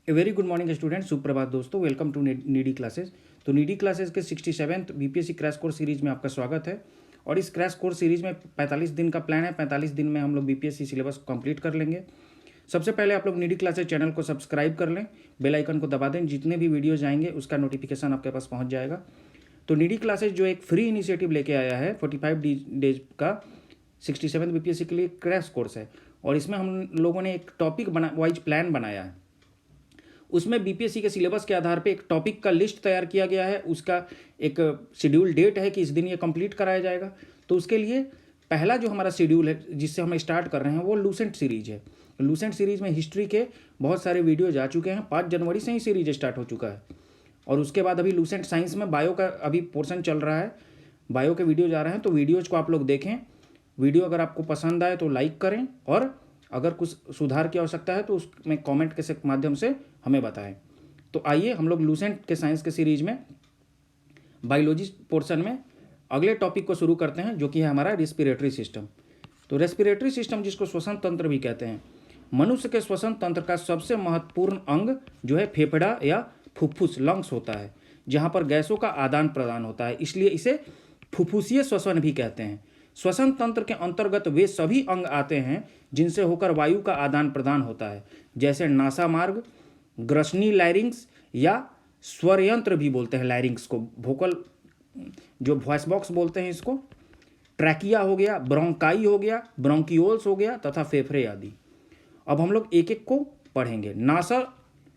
ए very good morning student, सुप्रभात दोस्तों। Welcome to needy classes. तो नीडी क्लासेस के 67th BPSC crash course series में आपका स्वागत है। और इस क्रैश कोर्स सीरीज में 45 दिन का प्लान है। 45 दिन में हम लोग बीपीएससी सिलेबस कंप्लीट कर लेंगे। सबसे पहले आप लोग नीडी क्लासेस चैनल को सब्सक्राइब कर लें, बेल आइकन को दबा दें। जितने भी वीडियोज आएंगे उसका नोटिफिकेशन आपके पास पहुँच जाएगा। तो नीडी क्लासेस जो एक फ्री इनिशिएटिव लेके आया है 45 डेज का 67 बीपीएससी के लिए क्रैश कोर्स है। और इसमें हम लोगों ने एक टॉपिक वाइज प्लान बनाया है। उसमें बीपीएससी के सिलेबस के आधार पे एक टॉपिक का लिस्ट तैयार किया गया है। उसका एक शेड्यूल डेट है कि इस दिन ये कंप्लीट कराया जाएगा। तो उसके लिए पहला जो हमारा शेड्यूल है जिससे हम स्टार्ट कर रहे हैं वो लूसेंट सीरीज है। लूसेंट सीरीज में हिस्ट्री के बहुत सारे वीडियो जा चुके हैं। 5 जनवरी से ही सीरीज स्टार्ट हो चुका है। और उसके बाद अभी लूसेंट साइंस में बायो का अभी पोर्शन चल रहा है। बायो के वीडियो जा रहे हैं, तो वीडियोज़ को आप लोग देखें। वीडियो अगर आपको पसंद आए तो लाइक करें, और अगर कुछ सुधार की आवश्यकता है तो उसमें कमेंट के माध्यम से हमें बताएं। तो आइए हम लोग लूसेंट के साइंस के सीरीज में बायोलॉजी पोर्शन में अगले टॉपिक को शुरू करते हैं, जो कि है हमारा रेस्पिरेटरी सिस्टम। तो रेस्पिरेटरी सिस्टम, जिसको श्वसन तंत्र भी कहते हैं, मनुष्य के श्वसन तंत्र का सबसे महत्वपूर्ण अंग जो है फेफड़ा या फुफ्फुस लंग्स होता है, जहाँ पर गैसों का आदान प्रदान होता है। इसलिए इसे फुफ्फुसीय श्वसन भी कहते हैं। श्वसन तंत्र के अंतर्गत वे सभी अंग आते हैं जिनसे होकर वायु का आदान प्रदान होता है, जैसे नासा मार्ग, ग्रसनी लैरिंग्स या स्वर यंत्र भी बोलते हैं लैरिंग्स को, वोकल जो वॉइस बॉक्स बोलते हैं इसको, ट्रैकिया हो गया, ब्रोंकाई हो गया, ब्रोंकियोल्स हो गया तथा फेफड़े आदि। अब हम लोग एक एक को पढ़ेंगे। नासा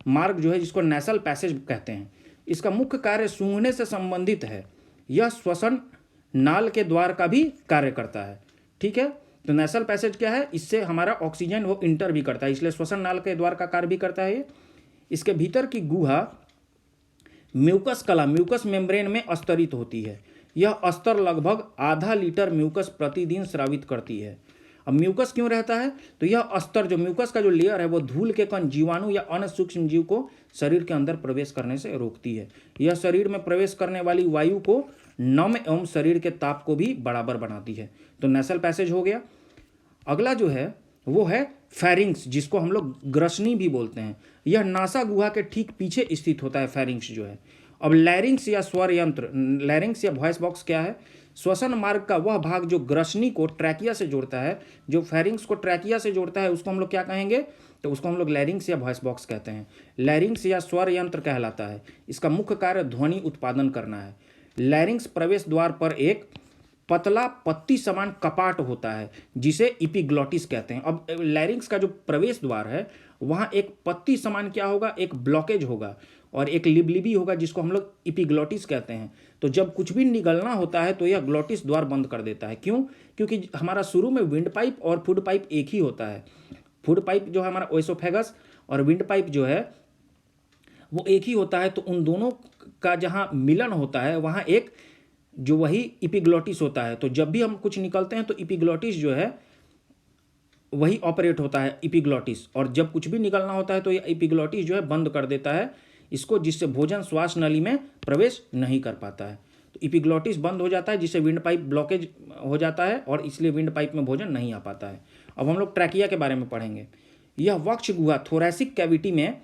मार्ग जो है, जिसको नेसल पैसेज कहते हैं, इसका मुख्य कार्य सूंघने से संबंधित है। यह श्वसन नाल के द्वार का भी कार्य करता है। ठीक है, तो नेसल पैसेज क्या है, इससे हमारा ऑक्सीजन वो इंटर भी करता है, इसलिए श्वसन नाल के द्वार का कार्य भी करता है ये। इसके भीतर की गुहा म्यूकस कला, म्यूकस मेम्ब्रेन में स्तरित होती है। यह अस्तर लगभग आधा लीटर म्यूकस प्रतिदिन स्रावित करती है। अब म्यूकस क्यों रहता है, तो यह अस्तर जो म्यूकस का जो लेयर है वो धूल के कण, जीवाणु या अन्य सूक्ष्म जीव को शरीर के अंदर प्रवेश करने से रोकती है। यह शरीर में प्रवेश करने वाली वायु को नम एवं शरीर के ताप को भी बराबर बनाती है। तो नेसल पैसेज हो गया। अगला जो है वो है फेरिंग्स, जिसको हम लोग ग्रसनी भी बोलते हैं। यह नासा गुहा के ठीक पीछे स्थित होता है फेरिंग्स जो है। अब लैरिंग्स या स्वर यंत्र, लैरिंग्स या वॉइस बॉक्स क्या है, श्वसन मार्ग का वह भाग जो ग्रसनी को ट्रैकिया से जोड़ता है, जो फेरिंग्स को ट्रैकिया से जोड़ता है, उसको हम लोग क्या कहेंगे, तो उसको हम लोग लैरिंग्स या वॉइस बॉक्स कहते हैं। लैरिंग्स या स्वर यंत्र कहलाता है। इसका मुख्य कार्य ध्वनि उत्पादन करना है। लैरिंग्स प्रवेश द्वार पर एक पतला पत्ती समान कपाट होता है, जिसे इपिग्लॉटिस कहते हैं। अब लैरिंग्स का जो प्रवेश द्वार है वहाँ एक पत्ती समान क्या होगा, एक ब्लॉकेज होगा और एक लिबलिबी होगा, जिसको हम लोग इपिग्लॉटिस कहते हैं। तो जब कुछ भी निगलना होता है तो यह ग्लॉटिस द्वार बंद कर देता है। क्यों? क्योंकि हमारा शुरू में विंड पाइप और फूड पाइप एक ही होता है। फूड पाइप जो है हमारा ओएसोफेगस, और विंड पाइप जो है वो एक ही होता है। तो उन दोनों का जहाँ मिलन होता है वहाँ एक जो वही इपिग्लॉटिस होता है। तो जब भी हम कुछ निकलते हैं तो इपिग्लॉटिस जो है वही ऑपरेट होता है, इपिग्लॉटिस। और जब कुछ भी निकलना होता है तो ये इपिग्लॉटिस जो है बंद कर देता है इसको, जिससे भोजन श्वास नली में प्रवेश नहीं कर पाता है। तो इपिग्लॉटिस बंद हो जाता है, जिससे विंड पाइप ब्लॉकेज हो जाता है और इसलिए विंड पाइप में भोजन नहीं आ पाता है। अब हम लोग ट्रैकिया के बारे में पढ़ेंगे। यह वक्ष गुहा थोरैसिक कैविटी में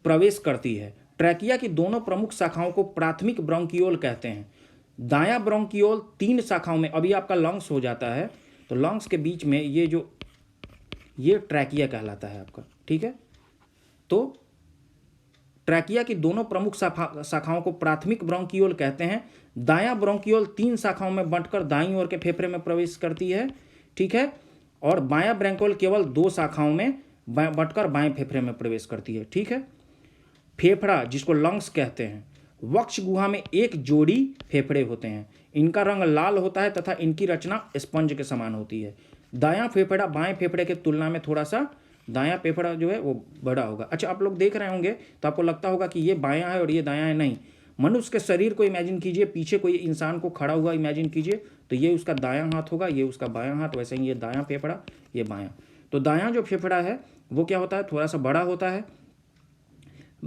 प्रवेश करती है। ट्रैकिया की दोनों प्रमुख शाखाओं को प्राथमिक ब्रोंकियोल कहते हैं। दायां ब्रोंकियोल 3 शाखाओं में, अभी आपका लंग्स हो जाता है तो लंग्स के बीच में ये ट्रैकिया कहलाता है आपका। ठीक है, तो ट्रैकिया की दोनों प्रमुख शाखाओं को प्राथमिक ब्रोंकियोल कहते हैं। दायां ब्रोंकियोल 3 शाखाओं में बंटकर दाईं ओर के फेफड़े में प्रवेश करती है। ठीक है, और बायां ब्रोंकियोल केवल 2 शाखाओं में बंटकर बाएं फेफड़े में प्रवेश करती है। ठीक है, फेफड़ा जिसको लंग्स कहते हैं, वक्ष गुहा में एक जोड़ी फेफड़े होते हैं। इनका रंग लाल होता है तथा इनकी रचना स्पंज के समान होती है। दायां फेफड़ा बाएं फेफड़े के तुलना में थोड़ा सा, दायां फेफड़ा जो है वो बड़ा होगा। अच्छा, आप लोग देख रहे होंगे तो आपको लगता होगा कि ये बायां है और ये दायां है। नहीं, मनुष्य के शरीर को इमेजिन कीजिए, पीछे कोई इंसान को खड़ा हुआ इमेजिन कीजिए, तो ये उसका दायां हाथ होगा, ये उसका बायां हाथ। वैसे ही ये दायां फेफड़ा, ये बायां। तो दायां जो फेफड़ा है वो क्या होता है, थोड़ा सा बड़ा होता है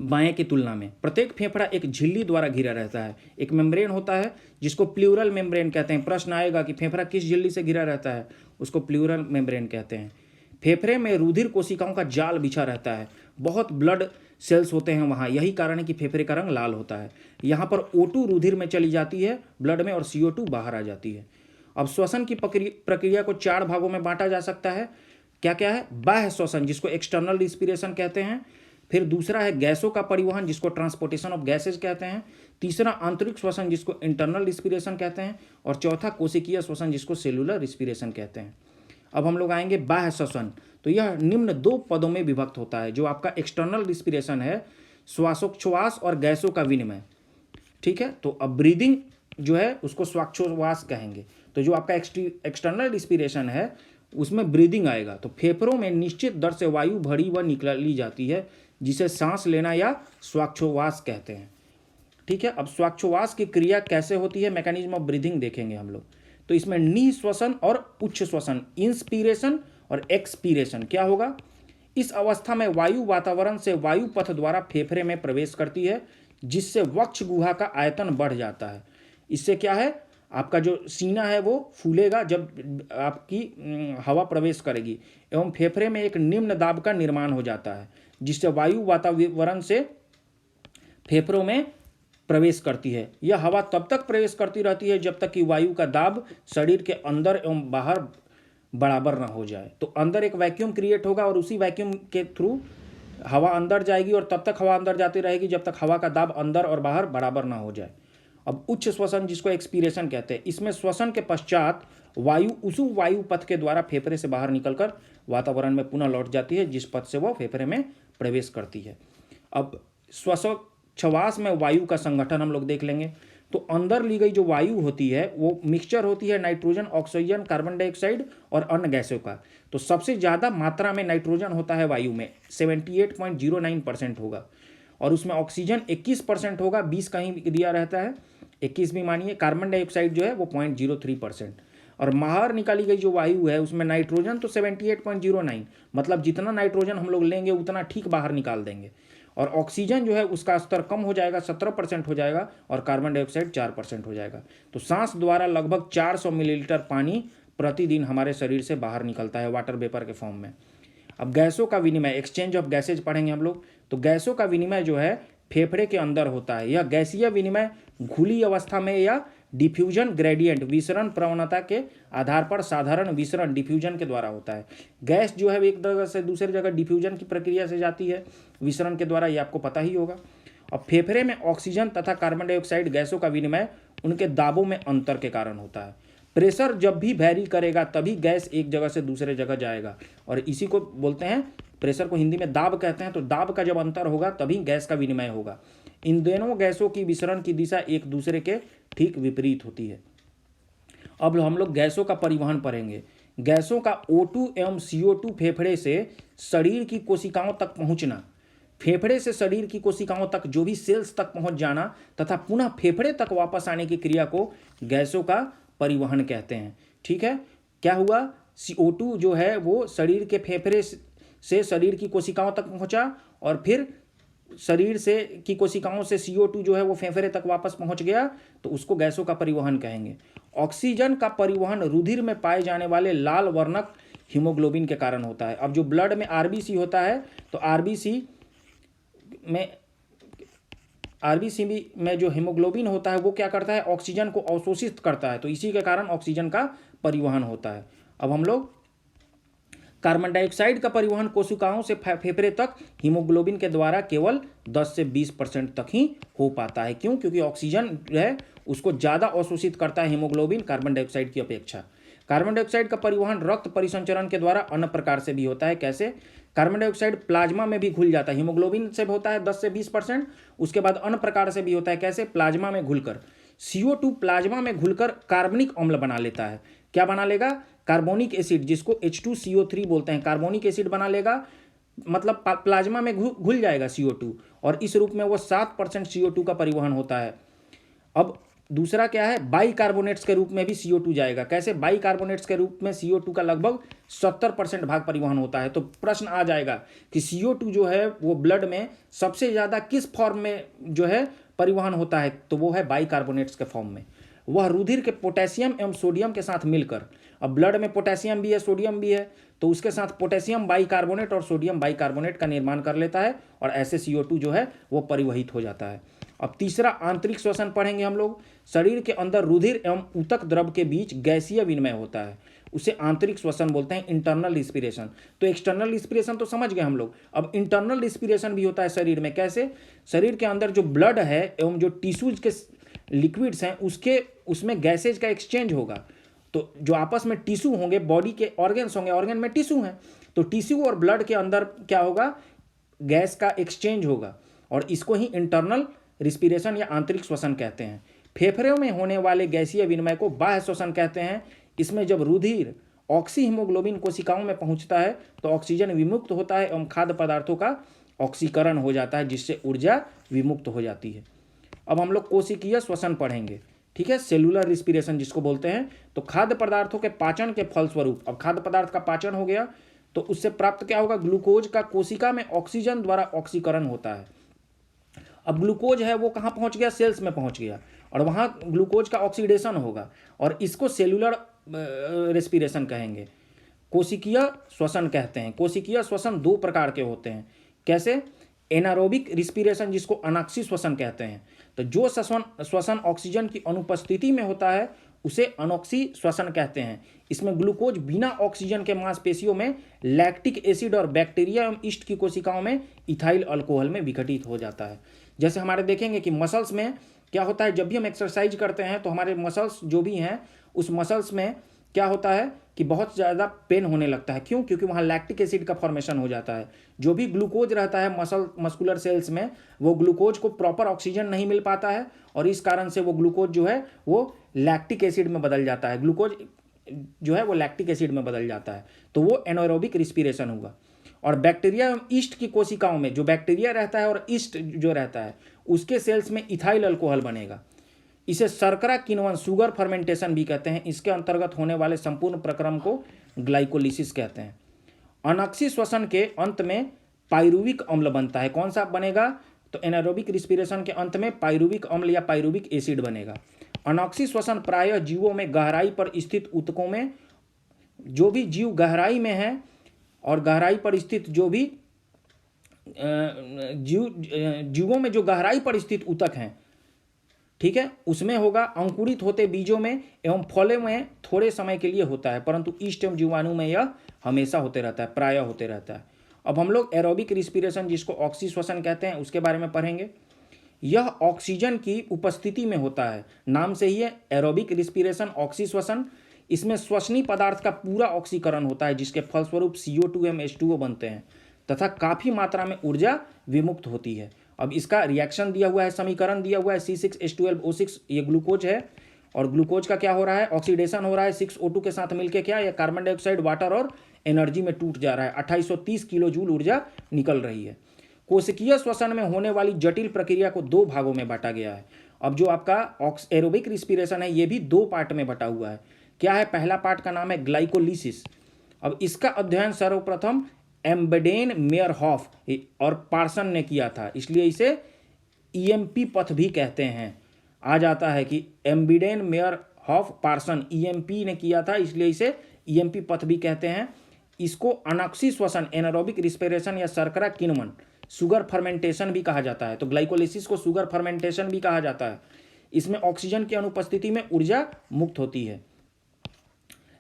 बाएं की तुलना में। प्रत्येक फेफड़ा एक झिल्ली द्वारा घिरा रहता है। एक मेम्ब्रेन होता है जिसको प्लूरल मेम्ब्रेन कहते हैं। प्रश्न आएगा कि फेफड़ा किस झिल्ली से घिरा रहता है, उसको प्लूरल मेम्ब्रेन कहते हैं। फेफड़े में रुधिर कोशिकाओं का जाल बिछा रहता है, बहुत ब्लड सेल्स होते हैं वहाँ, यही कारण है कि फेफड़े का रंग लाल होता है। यहाँ पर O2 रुधिर में चली जाती है ब्लड में और CO2 बाहर आ जाती है। अब श्वसन की प्रक्रिया को 4 भागों में बांटा जा सकता है। क्या क्या है? बाह्य श्वसन जिसको एक्सटर्नल रिस्पिरेशन कहते हैं, फिर दूसरा है गैसों का परिवहन जिसको ट्रांसपोर्टेशन ऑफ गैसेज कहते हैं, तीसरा आंतरिक श्वसन जिसको इंटरनल रिस्पिरेशन कहते हैं, और चौथा कोशिकीय श्वसन जिसको सेलुलर रिस्पिरेशन कहते हैं। अब हम लोग आएंगे बाह्य श्वसन। तो यह निम्न 2 पदों में विभक्त होता है। जो आपका एक्सटर्नल रिस्पिरेशन है, श्वासोच्छ्वास और गैसों का विनिमय, ठीक है। तो अब ब्रीदिंग जो है उसको श्वासोच्छ्वास कहेंगे। तो जो आपका एक्सटर्नल रिस्पिरेशन है उसमें ब्रीदिंग आएगा। तो फेफड़ों में निश्चित दर से वायु भरी व निकाली जाती है जिसे सांस लेना या श्वासोच्छ्वास कहते हैं, ठीक है। अब श्वासोच्छ्वास की क्रिया कैसे होती है, मैकेनिज्म ऑफ ब्रीदिंग देखेंगे हम लोग। तो इसमें निःश्वसन और उच्च श्वसन, इंस्पिरेशन और एक्सपीरेशन क्या होगा। इस अवस्था में वायु वातावरण से वायु पथ द्वारा फेफड़े में प्रवेश करती है जिससे वक्ष गुहा का आयतन बढ़ जाता है। इससे क्या है, आपका जो सीना है वो फूलेगा जब आपकी हवा प्रवेश करेगी, एवं फेफड़े में एक निम्न दाब का निर्माण हो जाता है जिससे वायु वातावरण से फेफड़ों में प्रवेश करती है। यह हवा तब तक प्रवेश करती रहती है जब तक कि वायु का दाब शरीर के अंदर एवं बाहर बराबर ना हो जाए। तो अंदर एक वैक्यूम क्रिएट होगा और उसी वैक्यूम के थ्रू हवा अंदर जाएगी और तब तक हवा अंदर जाती रहेगी जब तक हवा का दाब अंदर और बाहर बराबर ना हो जाए। अब उच्च श्वसन जिसको एक्सपीरेशन कहते हैं, इसमें श्वसन के पश्चात वायु उसी वायु पथ के द्वारा फेफड़े से बाहर निकलकर वातावरण में पुनः लौट जाती है जिस पथ से वह फेफड़े में प्रवेश करती है। अब श्वासोच्छ्वास में वायु का संगठन हम लोग देख लेंगे। तो अंदर ली गई जो वायु होती है वो मिक्सचर होती है नाइट्रोजन, ऑक्सीजन, कार्बन डाइऑक्साइड और अन्य गैसों का। तो सबसे ज़्यादा मात्रा में नाइट्रोजन होता है वायु में, 78.09% होगा, और उसमें ऑक्सीजन 21% होगा, 20 कहीं दिया रहता है, 21 भी मानिए। कार्बन डाइऑक्साइड जो है वो 0.03%। और बाहर निकाली गई जो वायु है उसमें नाइट्रोजन तो 78.09, मतलब जितना नाइट्रोजन हम लोग लेंगे उतना ठीक बाहर निकाल देंगे। और ऑक्सीजन जो है उसका स्तर कम हो जाएगा, 17% हो जाएगा, और कार्बन डाइऑक्साइड 4% हो जाएगा। तो सांस द्वारा लगभग 400 मिलीलीटर पानी प्रतिदिन हमारे शरीर से बाहर निकलता है वाटर वेपर के फॉर्म में। अब गैसों का विनिमय, एक्सचेंज ऑफ गैसेज पढ़ेंगे हम लोग। तो गैसों का विनिमय जो है फेफड़े के अंदर होता है। यह गैसीय विनिमय घुली अवस्था में या डिफ्यूजन ग्रेडियंट विसरण प्रवणता के आधार पर साधारण विसरण डिफ्यूजन के द्वारा होता है। गैस जो है एक जगह से दूसरी जगह डिफ्यूजन की प्रक्रिया से जाती है विसरण के द्वारा, ये आपको पता ही होगा। और फेफड़े में ऑक्सीजन तथा कार्बन डाइऑक्साइड गैसों का विनिमय उनके दाबों में अंतर के कारण होता है। प्रेशर जब भी वैरी करेगा तभी गैस एक जगह से दूसरे जगह जाएगा, और इसी को बोलते हैं, प्रेशर को हिंदी में दाब कहते हैं। तो दाब का जब अंतर होगा तभी गैस का विनिमय होगा। इन दोनों गैसों की विसरण की दिशा एक दूसरे के ठीक विपरीत होती है। अब हम लोग गैसों का परिवहन पढ़ेंगे। गैसों का O2 एवं CO2 फेफड़े से शरीर की कोशिकाओं तक पहुंचना, फेफड़े से शरीर की कोशिकाओं तक जो भी सेल्स तक पहुंच जाना तथा पुनः फेफड़े तक वापस आने की क्रिया को गैसों का परिवहन कहते हैं, ठीक है। क्या हुआ, CO2 जो है वो शरीर के फेफड़े से शरीर की कोशिकाओं तक पहुंचा, और फिर शरीर से की कोशिकाओं से CO2 जो है वो फेफड़े तक वापस पहुंच गया, तो उसको गैसों का परिवहन कहेंगे। ऑक्सीजन का परिवहन रुधिर में पाए जाने वाले लाल वर्णक हीमोग्लोबिन के कारण होता है। अब जो ब्लड में RBC होता है, तो RBC में जो हीमोग्लोबिन होता है वो क्या करता है, ऑक्सीजन को अवशोषित करता है, तो इसी के कारण ऑक्सीजन का परिवहन होता है। अब हम लोग कार्बन डाइऑक्साइड का परिवहन कोशिकाओं से फेफड़े तक हीमोग्लोबिन के द्वारा केवल 10 से 20% तक ही हो पाता है। क्यों? क्योंकि ऑक्सीजन जो है उसको ज़्यादा अवशोषित करता है हीमोग्लोबिन कार्बन डाइऑक्साइड की अपेक्षा। कार्बन डाइऑक्साइड का परिवहन रक्त परिसंचरण के द्वारा अन्य प्रकार से भी होता है। कैसे? कार्बन डाइऑक्साइड प्लाज्मा में भी घुल जाता है, हीमोग्लोबिन से होता है 10 से 20%, उसके बाद अन्य प्रकार से भी होता है। कैसे? प्लाज्मा में घुलकर। CO2 प्लाज्मा में घुलकर कार्बनिक अम्ल बना लेता है। क्या बना लेगा? कार्बोनिक एसिड, जिसको H2CO3 बोलते हैं, कार्बोनिक एसिड बना लेगा, मतलब प्लाज्मा में घुल जाएगा CO2, और इस रूप में वो 7% CO2 का परिवहन होता है। अब दूसरा क्या है, बाइकार्बोनेट्स के रूप में भी CO2 जाएगा। कैसे? बाइकार्बोनेट्स के रूप में CO2 का लगभग 70% भाग परिवहन होता है। तो प्रश्न आ जाएगा कि CO2 जो है वो ब्लड में सबसे ज़्यादा किस फॉर्म में जो है परिवहन होता है, तो वो है बाइकार्बोनेट्स के फॉर्म में। वह रुधिर के पोटेशियम एवं सोडियम के साथ मिलकर अब ब्लड में पोटेशियम भी है, सोडियम भी है, तो उसके साथ पोटेशियम बाइकार्बोनेट और सोडियम बाइकार्बोनेट का निर्माण कर लेता है और ऐसे CO2 जो है वो परिवहित हो जाता है। अब तीसरा आंतरिक श्वसन पढ़ेंगे हम लोग। शरीर के अंदर रुधिर एवं ऊतक द्रव के बीच गैसीय विनिमय होता है, उसे आंतरिक श्वसन बोलते हैं, इंटरनल रिस्पिरेशन। तो एक्सटर्नल रिस्पिरेशन तो समझ गए हम लोग, अब इंटरनल रिस्पिरेशन भी होता है शरीर में। कैसे? शरीर के अंदर जो ब्लड है एवं जो टिश्यूज के लिक्विड्स हैं उसमें गैसेज का एक्सचेंज होगा। तो जो आपस में टिश्यू होंगे, बॉडी के ऑर्गन्स होंगे, ऑर्गन में टिश्यू हैं, तो टिश्यू और ब्लड के अंदर क्या होगा? गैस का एक्सचेंज होगा, और इसको ही इंटरनल रिस्पिरेशन या आंतरिक श्वसन कहते हैं। फेफड़ों में होने वाले गैसीय विनिमय को बाह्य श्वसन कहते हैं। इसमें जब रुधिर ऑक्सी हीमोग्लोबिन कोशिकाओं में पहुंचता है तो ऑक्सीजन विमुक्त होता है एवं खाद्य पदार्थों का ऑक्सीकरण हो जाता है, जिससे ऊर्जा विमुक्त हो जाती है। अब हम लोग कोशिकीय श्वसन पढ़ेंगे, ठीक है, सेलुलर रिस्पिरेशन जिसको बोलते हैं। तो खाद्य पदार्थों के पाचन के फलस्वरूप, अब खाद्य पदार्थ का पाचन हो गया तो उससे प्राप्त क्या होगा? ग्लूकोज का कोशिका में ऑक्सीजन द्वारा ऑक्सीकरण होता है। अब ग्लूकोज है वो कहाँ पहुँच गया? सेल्स में पहुँच गया, और वहाँ ग्लूकोज का ऑक्सीडेशन होगा, और इसको सेलुलर रेस्पिरेशन कहेंगे, कोशिकीय श्वसन कहते हैं। कोशिकीय श्वसन दो प्रकार के होते हैं। कैसे? एनारोबिक रिस्पिरेशन जिसको अनाक्षी श्वसन कहते हैं। तो जो श्वसन ऑक्सीजन की अनुपस्थिति में होता है उसे अनोक्सी श्वसन कहते हैं। इसमें ग्लूकोज बिना ऑक्सीजन के मांसपेशियों में लैक्टिक एसिड और बैक्टीरिया एवं ईस्ट की कोशिकाओं में इथाइल अल्कोहल में विघटित हो जाता है। जैसे हमारे देखेंगे कि मसल्स में क्या होता है, जब भी हम एक्सरसाइज करते हैं तो हमारे मसल्स जो भी हैं उस मसल्स में क्या होता है कि बहुत ज़्यादा पेन होने लगता है। क्यों? क्योंकि वहाँ लैक्टिक एसिड का फॉर्मेशन हो जाता है। जो भी ग्लूकोज रहता है मस्कुलर सेल्स में, वो ग्लूकोज को प्रॉपर ऑक्सीजन नहीं मिल पाता है, और इस कारण से वो ग्लूकोज जो है वो लैक्टिक एसिड में बदल जाता है। ग्लूकोज जो है वो लैक्टिक एसिड में बदल जाता है, तो वो एनारोबिक रिस्पिरेशन होगा। और बैक्टीरिया एवं ईस्ट की कोशिकाओं में जो बैक्टीरिया रहता है और ईस्ट जो रहता है उसके सेल्स में इथाइल अल्कोहल बनेगा। इसे शर्करा किण्वन, शुगर फर्मेंटेशन भी कहते हैं। इसके अंतर्गत होने वाले संपूर्ण प्रक्रम को ग्लाइकोलिसिस कहते हैं। अनाक्षी श्वसन के अंत में पाइरुविक अम्ल बनता है। कौन सा बनेगा? तो एनारोबिक रिस्पिरेशन के अंत में पाइरुविक अम्ल या पाइरुविक एसिड बनेगा। अनाक्षी श्वसन प्रायः जीवों में गहराई पर स्थित ऊतकों में, जो भी जीव गहराई में है और गहराई पर स्थित जो भी जीवों में जो गहराई पर स्थित ऊतक हैं, ठीक है, उसमें होगा। अंकुरित होते बीजों में एवं फलों में थोड़े समय के लिए होता है, परंतु ईस्ट एवं जीवाणु में यह हमेशा होते रहता है, प्रायः होते रहता है। अब हम लोग एरोबिक रिस्पिरेशन जिसको ऑक्सी श्वसन कहते हैं उसके बारे में पढ़ेंगे। यह ऑक्सीजन की उपस्थिति में होता है, नाम से ही है एरोबिक रिस्पिरेशन, ऑक्सी श्वसन। इसमें श्वसनीय पदार्थ का पूरा ऑक्सीकरण होता है, जिसके फलस्वरूप CO2 एवं H2O बनते हैं तथा काफ़ी मात्रा में ऊर्जा विमुक्त होती है। अब इसका रिएक्शन दिया हुआ है, समीकरण दिया हुआ है, C6H12O6, ये ग्लूकोज है, और ग्लूकोज का क्या हो रहा है? ऑक्सीडेशन हो रहा है 6O2 के साथ मिलकर, क्या या कार्बन डाइऑक्साइड, वाटर और एनर्जी में टूट जा रहा है। 2830 किलो जूल ऊर्जा निकल रही है। कोशिकीय श्वसन में होने वाली जटिल प्रक्रिया को दो भागों में बांटा गया है। अब जो आपका एरोबिक रिस्पिरेशन है ये भी दो पार्ट में बटा हुआ है। क्या है? पहला पार्ट का नाम है ग्लाइकोलिसिस। अब इसका अध्ययन सर्वप्रथम एम्बेडेन मेयरहॉफ और पार्सन ने किया था, इसलिए इसे EMP पथ भी कहते हैं। आ जाता है कि एम्बेडेन मेयरहॉफ पार्सन, EMP ने किया था, इसलिए इसे EMP पथ भी कहते हैं। इसको अनाक्षी श्वसन, एनारोबिक रिस्पिरेशन या शर्करा किण्वन, शुगर फर्मेंटेशन भी कहा जाता है। तो ग्लाइकोलिसिस को शुगर फर्मेंटेशन भी कहा जाता है। इसमें ऑक्सीजन की अनुपस्थिति में ऊर्जा मुक्त होती है।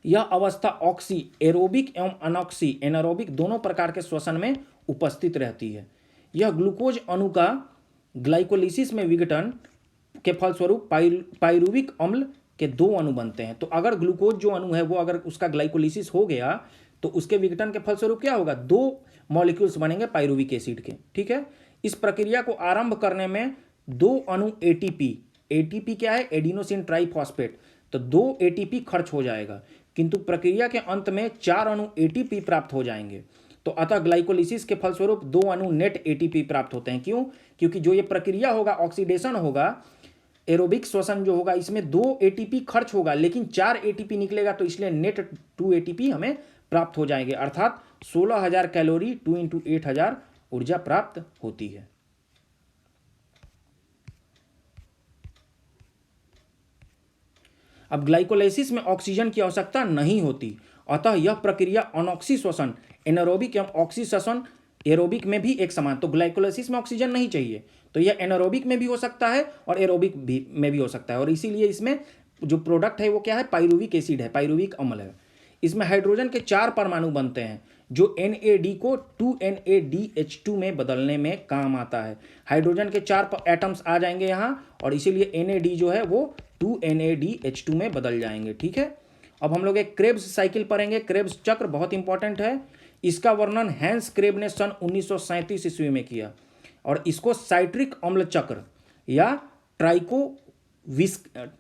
यह अवस्था ऑक्सी, एरोबिक एवं अनॉक्सी, एनारोबिक दोनों प्रकार के श्वसन में उपस्थित रहती है। यह ग्लूकोज अणु का ग्लाइकोलिसिस में विघटन के फलस्वरूप पाइरुविक अम्ल के दो अणु बनते हैं। तो अगर ग्लूकोज जो अणु है वो अगर उसका ग्लाइकोलिसिस हो गया तो उसके विघटन के फलस्वरूप क्या होगा? दो मॉलिक्यूल्स बनेंगे पाइरुविक एसिड के, ठीक है। इस प्रक्रिया को आरंभ करने में दो अणु ATP क्या है? एडिनोसिन ट्राइफॉस्फेट, तो 2 ATP खर्च हो जाएगा, किंतु प्रक्रिया के अंत में 4 अणु ATP प्राप्त हो जाएंगे। तो अतः ग्लाइकोलिसिस के फलस्वरूप 2 अणु नेट ATP प्राप्त होते हैं। क्यों? क्योंकि जो ये प्रक्रिया होगा, ऑक्सीडेशन होगा, एरोबिक श्वसन जो होगा, इसमें 2 ATP खर्च होगा लेकिन 4 ATP निकलेगा, तो इसलिए नेट 2 ATP हमें प्राप्त हो जाएंगे, अर्थात 16,000 कैलोरी 2 × 8,000 ऊर्जा प्राप्त होती है। अब ग्लाइकोलाइसिस में ऑक्सीजन की आवश्यकता नहीं होती, अतः यह प्रक्रिया अनॉक्सी श्वसन एनारोबिक एवं ऑक्सी श्वसन एरोबिक में भी एक समान। तो ग्लाइकोलाइसिस में ऑक्सीजन नहीं चाहिए, तो यह एनारोबिक में भी हो सकता है और एरोबिक भी में भी हो सकता है, और इसीलिए इसमें जो प्रोडक्ट है वो क्या है, पाइरुविक एसिड है, पाइरुविक अम्ल है। इसमें हाइड्रोजन के 4 परमाणु बनते हैं जो NAD को 2NADH2 में बदलने में काम आता है। हाइड्रोजन के 4 एटम्स आ जाएंगे यहाँ, और इसीलिए NAD जो है वो 2NADH2 में बदल जाएंगे। ठीक है, अब हम लोग एक क्रेब्स साइकिल पढ़ेंगे। क्रेब्स चक्र बहुत इंपॉर्टेंट है। इसका वर्णन हैंस क्रेब ने सन 1937 ईस्वी में किया, और इसको साइट्रिक अम्ल चक्र या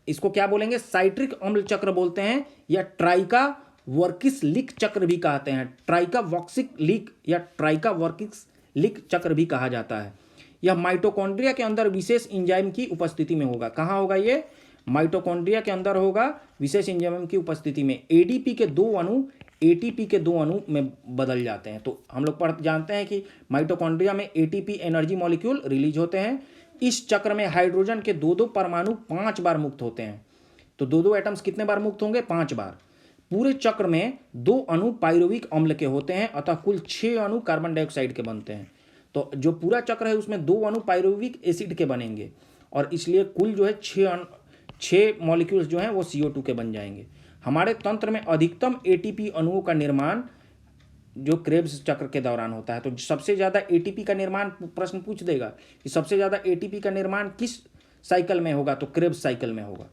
इसको क्या बोलेंगे, साइट्रिक अम्ल चक्र बोलते हैं, या ट्राइका वर्किस लिक चक्र भी कहते हैं। ट्राइका वॉक्सिक लिक या ट्राइका वर्किस लिक चक्र भी कहा जाता है। यह माइटोकॉन्ड्रिया के अंदर विशेष एंजाइम की उपस्थिति में होगा। कहाँ होगा ये, माइटोकॉन्ड्रिया के अंदर होगा विशेष एंजाइम की उपस्थिति में। ADP के 2 अणु ATP के 2 अणु में बदल जाते हैं। तो हम लोग जानते हैं कि माइटोकॉन्ड्रिया में ATP एनर्जी मॉलिक्यूल रिलीज होते हैं। इस चक्र में हाइड्रोजन के 2-2 परमाणु 5 बार मुक्त होते हैं। तो 2-2 एटम्स कितने बार मुक्त होंगे, 5 बार। पूरे चक्र में 2 अणु पाइरुविक अम्ल के होते हैं, अतः कुल 6 अणु कार्बन डाइऑक्साइड के बनते हैं। तो जो पूरा चक्र है उसमें 2 अणु पाइरुविक एसिड के बनेंगे, और इसलिए कुल जो है 6 मॉलिक्यूल्स जो हैं वो CO2 के बन जाएंगे। हमारे तंत्र में अधिकतम ATP अणुओं का निर्माण जो क्रेब्स चक्र के दौरान होता है। तो सबसे ज़्यादा ATP का निर्माण प्रश्न पूछ देगा कि सबसे ज़्यादा ATP का निर्माण किस साइकिल में होगा, तो क्रेब्स साइकिल में होगा।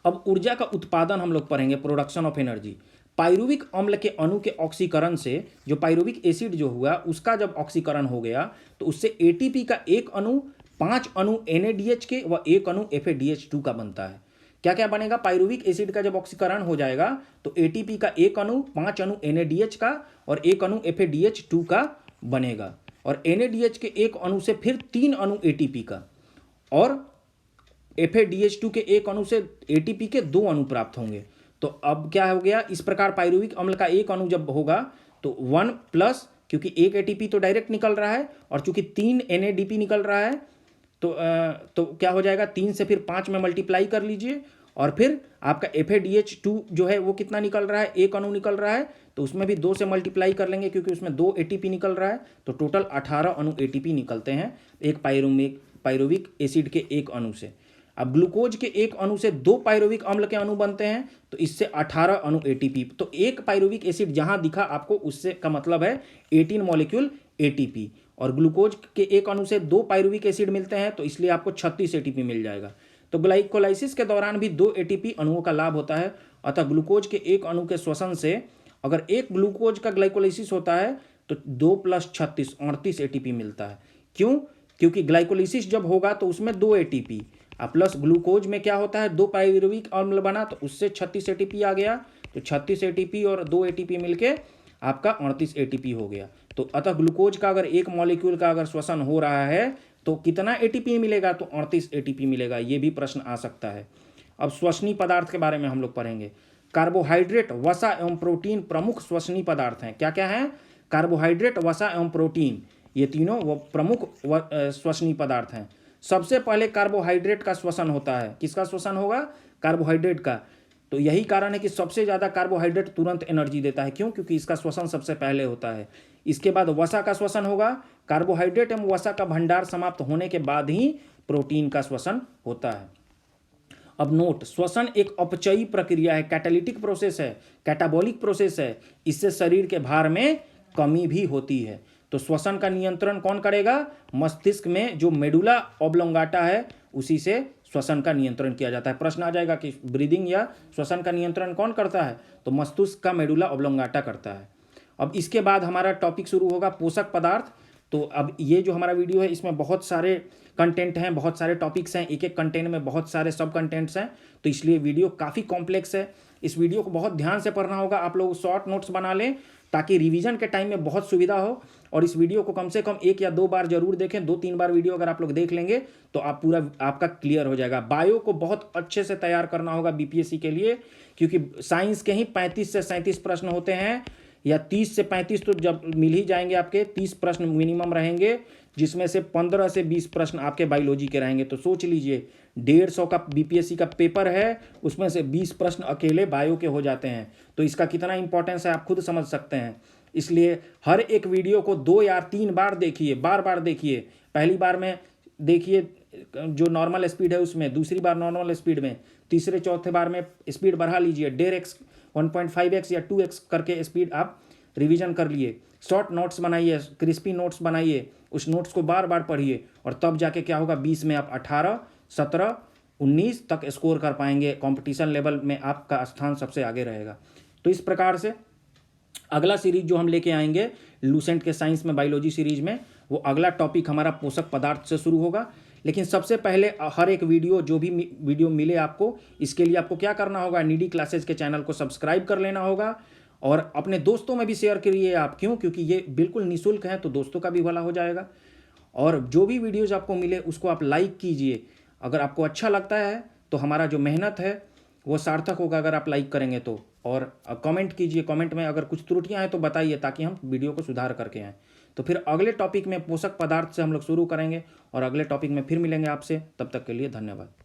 अब ऊर्जा का उत्पादन हम लोग पढ़ेंगे, प्रोडक्शन ऑफ एनर्जी। पाइरुविक अम्ल के अणु के ऑक्सीकरण से जो पाइरुविक एसिड जो हुआ उसका जब ऑक्सीकरण हो गया तो उससे ATP का 1 अणु 5 अणु NADH के व 1 अणु FADH2 का बनता है। क्या क्या बनेगा, पाइरुविक एसिड का जब ऑक्सीकरण हो जाएगा तो ATP का 1 अणु 5 अणु NADH का और 1 अणु FADH2 का बनेगा, और NADH के 1 अणु से फिर 3 अणु ATP का, और FADH2 के 1 अणु से ATP के 2 अणु प्राप्त होंगे। तो अब क्या हो गया, इस प्रकार पाइरुविक अम्ल का 1 अणु जब होगा तो 1 प्लस, क्योंकि 1 ATP तो डायरेक्ट निकल रहा है और चूंकि 3 NADP निकल रहा है तो क्या हो जाएगा, 3 से फिर 5 में मल्टीप्लाई कर लीजिए, और फिर आपका FADH2 जो है वो कितना निकल रहा है, 1 अणु निकल रहा है, तो उसमें भी 2 से मल्टीप्लाई कर लेंगे क्योंकि उसमें 2 ATP निकल रहा है, तो टोटल 18 अणु ATP निकलते हैं एक पाइरुविक एसिड के 1 अणु से। अब ग्लूकोज के 1 अणु से 2 पाइरुविक अम्ल के अणु बनते हैं, तो इससे 18 अणु ATP। तो एक पाइरुविक एसिड जहां दिखा आपको उससे का मतलब है 18 मॉलिक्यूल ATP, और ग्लूकोज के 1 अणु से 2 पाइरुविक एसिड मिलते हैं तो इसलिए आपको 36 ATP मिल जाएगा। तो ग्लाइकोलाइसिस के दौरान भी 2 ATP अणुओं का लाभ होता है, अतः ग्लूकोज के 1 अणु के श्वसन से अगर 1 ग्लूकोज का ग्लाइकोलाइसिस होता है तो 2 + 36 38 ATP मिलता है। क्यों, क्योंकि ग्लाइकोलाइसिस जब होगा तो उसमें 2 ATP प्लस ग्लूकोज में क्या होता है, 2 पाइरुविक अम्ल बना तो उससे 36 ATP आ गया, तो 36 ATP और 2 ATP मिलके आपका 38 ATP हो गया। तो अतः ग्लूकोज का अगर 1 मॉलिक्यूल का अगर श्वसन हो रहा है तो कितना ATP मिलेगा, तो 38 ATP मिलेगा। ये भी प्रश्न आ सकता है। अब श्वसनीय पदार्थ के बारे में हम लोग पढ़ेंगे। कार्बोहाइड्रेट, वसा एवं प्रोटीन प्रमुख श्वसनीय पदार्थ हैं। क्या क्या हैं, कार्बोहाइड्रेट, वसा एवं प्रोटीन, ये तीनों वो प्रमुख श्वसनीय पदार्थ हैं। सबसे पहले कार्बोहाइड्रेट का श्वसन होता है। किसका श्वसन होगा, कार्बोहाइड्रेट का। तो यही कारण है कि सबसे ज़्यादा कार्बोहाइड्रेट तुरंत एनर्जी देता है। क्यों, क्योंकि इसका श्वसन सबसे पहले होता है। इसके बाद वसा का श्वसन होगा। कार्बोहाइड्रेट एवं वसा का भंडार समाप्त होने के बाद ही प्रोटीन का श्वसन होता है। अब नोट, श्वसन एक अपचयी प्रक्रिया है, कैटालिटिक प्रोसेस है, कैटाबॉलिक प्रोसेस है। इससे शरीर के भार में कमी भी होती है। तो श्वसन का नियंत्रण कौन करेगा, मस्तिष्क में जो मेडुला ऑब्लोंगाटा है उसी से श्वसन का नियंत्रण किया जाता है। प्रश्न आ जाएगा कि ब्रीदिंग या श्वसन का नियंत्रण कौन करता है, तो मस्तिष्क का मेडुला ऑब्लोंगाटा करता है। अब इसके बाद हमारा टॉपिक शुरू होगा पोषक पदार्थ। तो अब ये जो हमारा वीडियो है इसमें बहुत सारे कंटेंट हैं, बहुत सारे टॉपिक्स हैं, एक एक कंटेंट में बहुत सारे सब कंटेंट्स हैं, तो इसलिए वीडियो काफ़ी कॉम्प्लेक्स है। इस वीडियो को बहुत ध्यान से पढ़ना होगा। आप लोग शॉर्ट नोट्स बना लें ताकि रिवीजन के टाइम में बहुत सुविधा हो, और इस वीडियो को कम से कम 1 या 2 बार जरूर देखें। 2-3 बार वीडियो अगर आप लोग देख लेंगे तो आप पूरा आपका क्लियर हो जाएगा। बायो को बहुत अच्छे से तैयार करना होगा BPSC के लिए, क्योंकि साइंस के ही 35 से 37 प्रश्न होते हैं, या 30 से 35 तो जब मिल ही जाएंगे, आपके 30 प्रश्न मिनिमम रहेंगे, जिसमें से 15 से 20 प्रश्न आपके बायोलॉजी के रहेंगे। तो सोच लीजिए 150 का बीपीएससी का पेपर है, उसमें से 20 प्रश्न अकेले बायो के हो जाते हैं। तो इसका कितना इंपॉर्टेंस है आप खुद समझ सकते हैं। इसलिए हर एक वीडियो को 2 या 3 बार देखिए, बार बार देखिए। पहली बार में देखिए जो नॉर्मल स्पीड है उसमें, दूसरी बार नॉर्मल स्पीड में, तीसरे चौथे बार में स्पीड बढ़ा लीजिए, 1.5x 1.5x या 2x करके स्पीड आप रिवीजन कर लिए। शॉर्ट नोट्स बनाइए, क्रिस्पी नोट्स बनाइए, उस नोट्स को बार बार पढ़िए, और तब जाके क्या होगा, 20 में आप 18, 17, 19 तक स्कोर कर पाएंगे। कंपटीशन लेवल में आपका स्थान सबसे आगे रहेगा। तो इस प्रकार से अगला सीरीज जो हम लेके आएंगे लूसेंट के साइंस में बायोलॉजी सीरीज में, वो अगला टॉपिक हमारा पोषक पदार्थ से शुरू होगा। लेकिन सबसे पहले हर एक वीडियो जो भी वीडियो मिले आपको, इसके लिए आपको क्या करना होगा, नीडी क्लासेस के चैनल को सब्सक्राइब कर लेना होगा और अपने दोस्तों में भी शेयर करिए आप। क्यों? क्योंकि ये बिल्कुल निःशुल्क है, तो दोस्तों का भी भला हो जाएगा। और जो भी वीडियोज़ आपको मिले उसको आप लाइक कीजिए। अगर आपको अच्छा लगता है तो हमारा जो मेहनत है वो सार्थक होगा अगर आप लाइक करेंगे तो। और कमेंट कीजिए, कमेंट में अगर कुछ त्रुटियां हैं तो बताइए, ताकि हम वीडियो को सुधार करके आएँ। तो फिर अगले टॉपिक में पोषक पदार्थ से हम लोग शुरू करेंगे और अगले टॉपिक में फिर मिलेंगे आपसे। तब तक के लिए धन्यवाद।